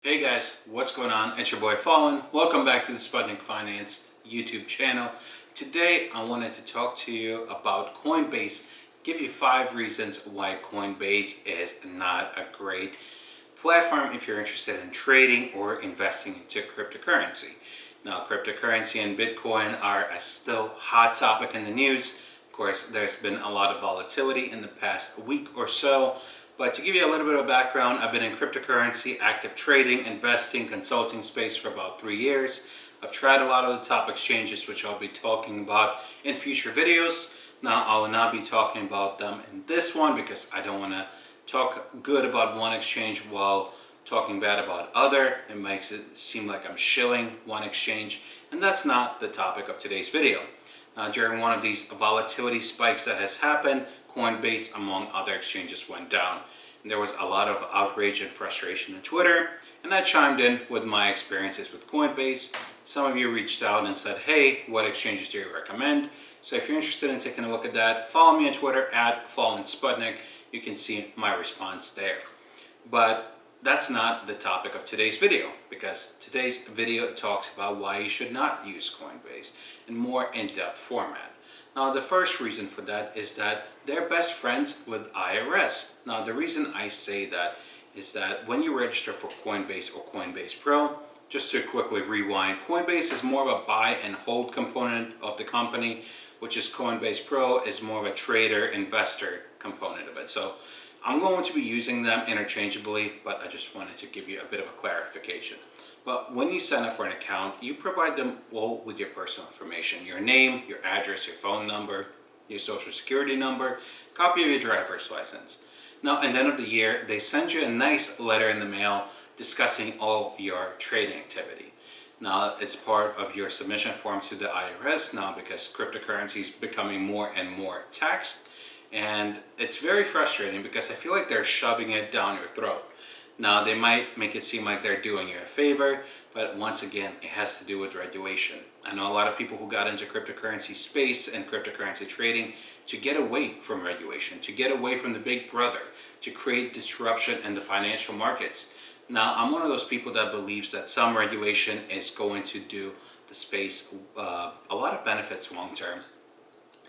Hey guys, what's going on? It's your boy Fallen. Welcome back to the Sputnik Finance YouTube channel. Today I wanted to talk to you about Coinbase, give you 5 reasons why Coinbase is not a great platform if you're interested in trading or investing into cryptocurrency. Now, cryptocurrency and Bitcoin are a still hot topic in the news. Of course, there's been a lot of volatility in the past week or so. But to give you a little bit of background, I've been in cryptocurrency, active trading, investing, consulting space for about 3 years. I've tried a lot of the top exchanges, which I'll be talking about in future videos. Now, I will not be talking about them in this one because I don't want to talk good about one exchange while talking bad about other. It makes it seem like I'm shilling one exchange, and that's not the topic of today's video. Now, during one of these volatility spikes that has happened, Coinbase, among other exchanges, went down. And there was a lot of outrage and frustration on Twitter, and I chimed in with my experiences with Coinbase. Some of you reached out and said, hey, what exchanges do you recommend? So if you're interested in taking a look at that, follow me on Twitter at FallenSputnik. You can see my response there. But that's not the topic of today's video, because today's video talks about why you should not use Coinbase in more in-depth format. Now, the first reason for that is that they're best friends with IRS. Now, the reason I say that is that when you register for Coinbase or Coinbase Pro, just to quickly rewind, Coinbase is more of a buy and hold component of the company, which is Coinbase Pro is more of a trader investor component of it. So I'm going to be using them interchangeably, but I just wanted to give you a bit of a clarification. But when you sign up for an account, you provide them all with your personal information, your name, your address, your phone number, your social security number, copy of your driver's license. Now, at the end of the year, they send you a nice letter in the mail discussing all your trading activity. Now, it's part of your submission form to the IRS now because cryptocurrency is becoming more and more taxed. And it's very frustrating because I feel like they're shoving it down your throat. Now, they might make it seem like they're doing you a favor, but once again, it has to do with regulation. I know a lot of people who got into cryptocurrency space and cryptocurrency trading to get away from regulation, to get away from the big brother, to create disruption in the financial markets. Now, I'm one of those people that believes that some regulation is going to do the space a lot of benefits long term.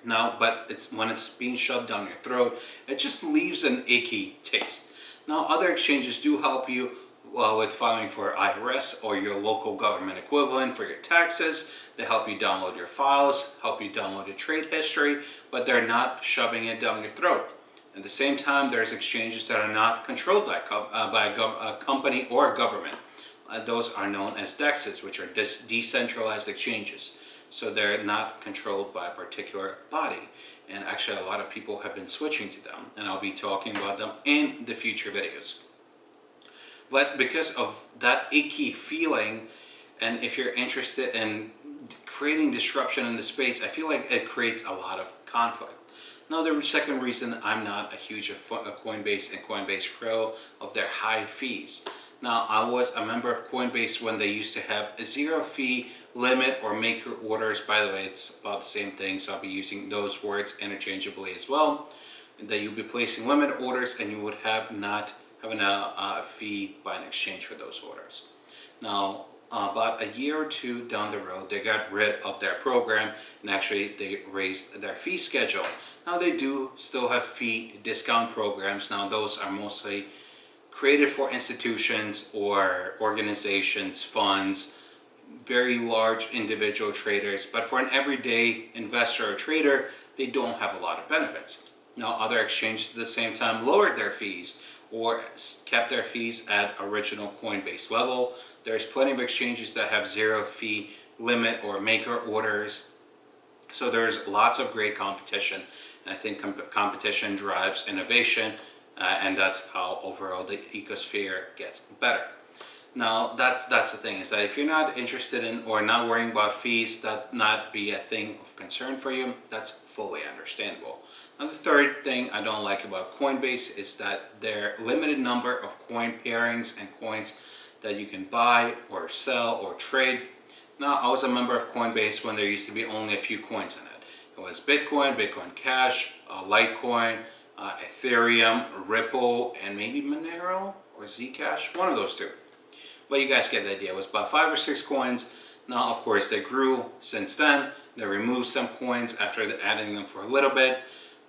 Now, but when it's being shoved down your throat, it just leaves an icky taste. Now, other exchanges do help you with filing for IRS or your local government equivalent for your taxes. They help you download your files, help you download your trade history, but they're not shoving it down your throat. At the same time, there's exchanges that are not controlled by a company or a government. Those are known as DEXs, which are decentralized exchanges. So they're not controlled by a particular body. And actually, a lot of people have been switching to them, and I'll be talking about them in the future videos. But because of that icky feeling, and if you're interested in creating disruption in the space, I feel like it creates a lot of conflict. Now, the second reason I'm not a huge Coinbase and Coinbase Pro of their high fees. Now, I was a member of Coinbase when they used to have a 0 fee limit or maker orders. By the way, it's about the same thing, so I'll be using those words interchangeably as well. That you'll be placing limit orders and you would have not having a fee by an exchange for those orders. Now, about a year or two down the road, they got rid of their program and actually they raised their fee schedule. Now, they do still have fee discount programs. Now, those are mostly created for institutions or organizations, funds, very large individual traders, but for an everyday investor or trader, they don't have a lot of benefits. Now, other exchanges at the same time lowered their fees or kept their fees at original Coinbase level. There's plenty of exchanges that have 0 fee limit or maker orders. So there's lots of great competition. And I think competition drives innovation, and that's how overall the ecosphere gets better. Now, that's the thing, is that if you're not interested in or not worrying about fees, that not be a thing of concern for you, that's fully understandable. Now, the third thing I don't like about Coinbase is that their limited number of coin pairings and coins that you can buy or sell or trade. Now, I was a member of Coinbase when there used to be only a few coins in it. It was Bitcoin, Bitcoin Cash, Litecoin, Ethereum, Ripple, and maybe Monero or Zcash, one of those two. but you guys get the idea. It was about 5 or 6 coins. Now, of course, they grew since then. They removed some coins after adding them for a little bit,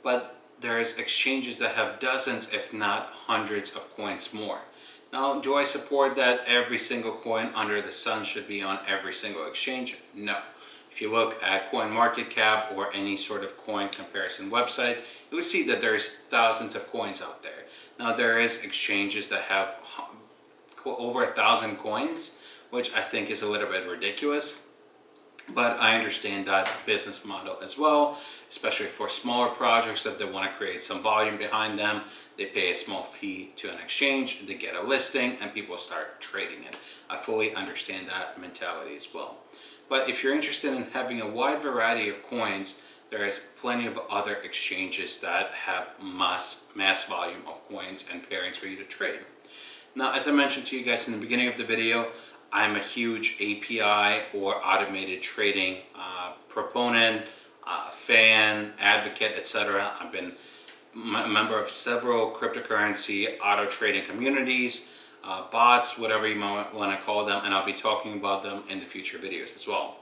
but there's exchanges that have dozens, if not hundreds of coins more. Now, do I support that every single coin under the sun should be on every single exchange? No. If you look at CoinMarketCap or any sort of coin comparison website, you would see that there's thousands of coins out there. Now, there is exchanges that have over 1,000 coins, which I think is a little bit ridiculous. But I understand that business model as well, especially for smaller projects that they want to create some volume behind them. They pay a small fee to an exchange, they get a listing, and people start trading it. I fully understand that mentality as well. But if you're interested in having a wide variety of coins, there is plenty of other exchanges that have mass volume of coins and pairings for you to trade. Now, as I mentioned to you guys in the beginning of the video, I'm a huge API or automated trading proponent, fan, advocate, etc. I've been a member of several cryptocurrency auto trading communities, bots, whatever you might want to call them, and I'll be talking about them in the future videos as well.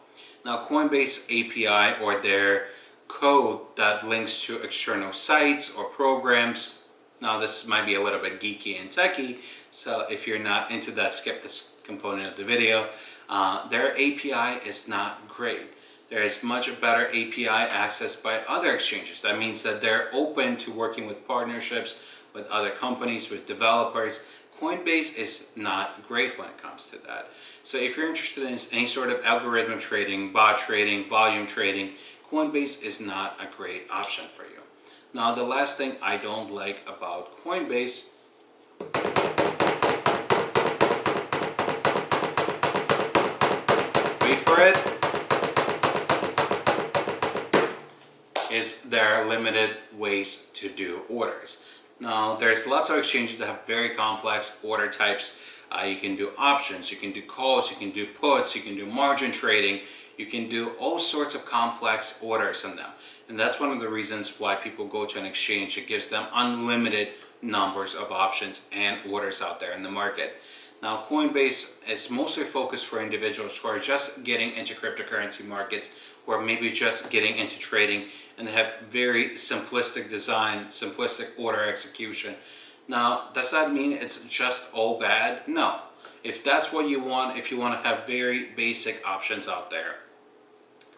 Now, Coinbase API, or their code that links to external sites or programs. Now, this might be a little bit geeky and techy, so if you're not into that, skip this component of the video. Their API is not great. There is much better API access by other exchanges. That means that they're open to working with partnerships with other companies, with developers. Coinbase is not great when it comes to that. So if you're interested in any sort of algorithmic trading, bot trading, volume trading, Coinbase is not a great option for you. Now, the last thing I don't like about Coinbase is there are limited ways to do orders. Now, there's lots of exchanges that have very complex order types. You can do options, you can do calls, you can do puts, you can do margin trading, you can do all sorts of complex orders on them. And that's one of the reasons why people go to an exchange. It gives them unlimited numbers of options and orders out there in the market. Now, Coinbase is mostly focused for individuals who are just getting into cryptocurrency markets, or maybe just getting into trading, and they have very simplistic design, simplistic order execution. Now, does that mean it's just all bad? No. If that's what you want, if you want to have very basic options out there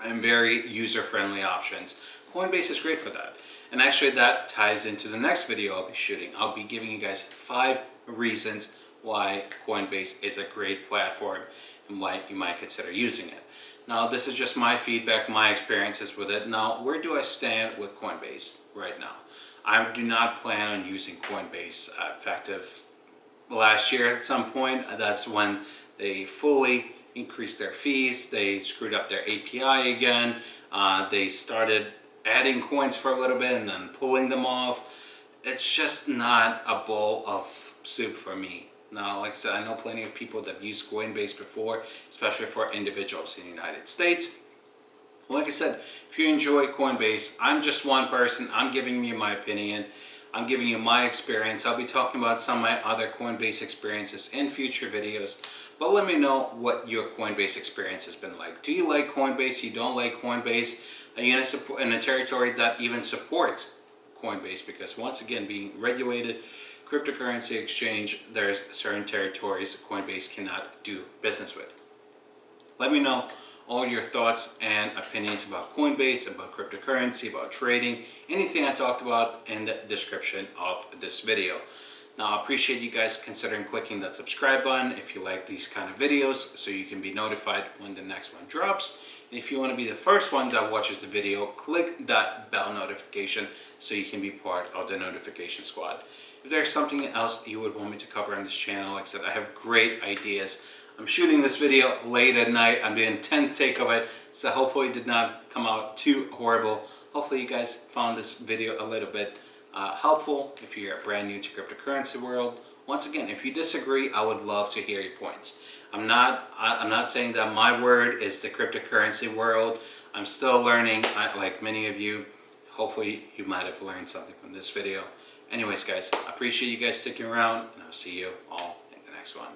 and very user-friendly options, Coinbase is great for that. And actually, that ties into the next video I'll be shooting. I'll be giving you guys 5 reasons why Coinbase is a great platform and why you might consider using it. Now, this is just my feedback, my experiences with it. Now, where do I stand with Coinbase right now? I do not plan on using Coinbase effective last year at some point. That's when they fully increased their fees. They screwed up their API again. They started adding coins for a little bit and then pulling them off. It's just not a bowl of soup for me. Now, like I said, I know plenty of people that have used Coinbase before, especially for individuals in the United States. Like I said, if you enjoy Coinbase, I'm just one person. I'm giving you my opinion. I'm giving you my experience. I'll be talking about some of my other Coinbase experiences in future videos. But let me know what your Coinbase experience has been like. Do you like Coinbase? You don't like Coinbase? Are you in a territory that even supports Coinbase? Because once again, being regulated cryptocurrency exchange, there's certain territories Coinbase cannot do business with. Let me know all your thoughts and opinions about Coinbase, about cryptocurrency, about trading, anything I talked about in the description of this video. Now, I appreciate you guys considering clicking that subscribe button if you like these kind of videos, so you can be notified when the next one drops. And if you want to be the first one that watches the video, click that bell notification so you can be part of the notification squad. If there's something else you would want me to cover on this channel, like I said, I have great ideas. I'm shooting this video late at night. I'm doing 10th take of it, so hopefully it did not come out too horrible. Hopefully you guys found this video a little bit helpful if you're brand new to cryptocurrency world. Once again, if you disagree, I would love to hear your points. I'm not saying that my word is the cryptocurrency world. I'm still learning, like many of you. Hopefully you might have learned something from this video. Anyways, guys, I appreciate you guys sticking around, and I'll see you all in the next one.